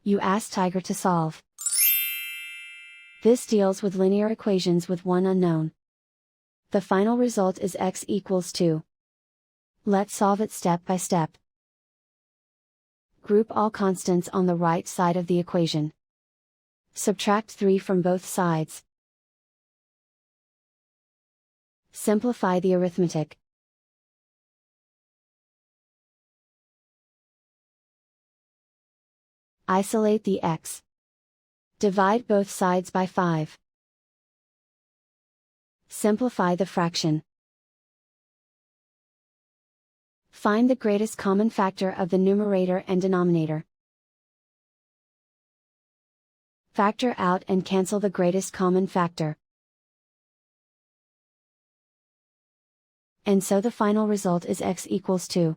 You ask Tiger to solve. This deals with linear equations with one unknown. The final result is x equals 2. Let's solve it step by step. Group all constants on the right side of the equation. Subtract 3 from both sides. Simplify the arithmetic. Isolate the x. Divide both sides by 5. Simplify the fraction. Find the greatest common factor of the numerator and denominator. Factor out and cancel the greatest common factor. And so the final result is x equals 2.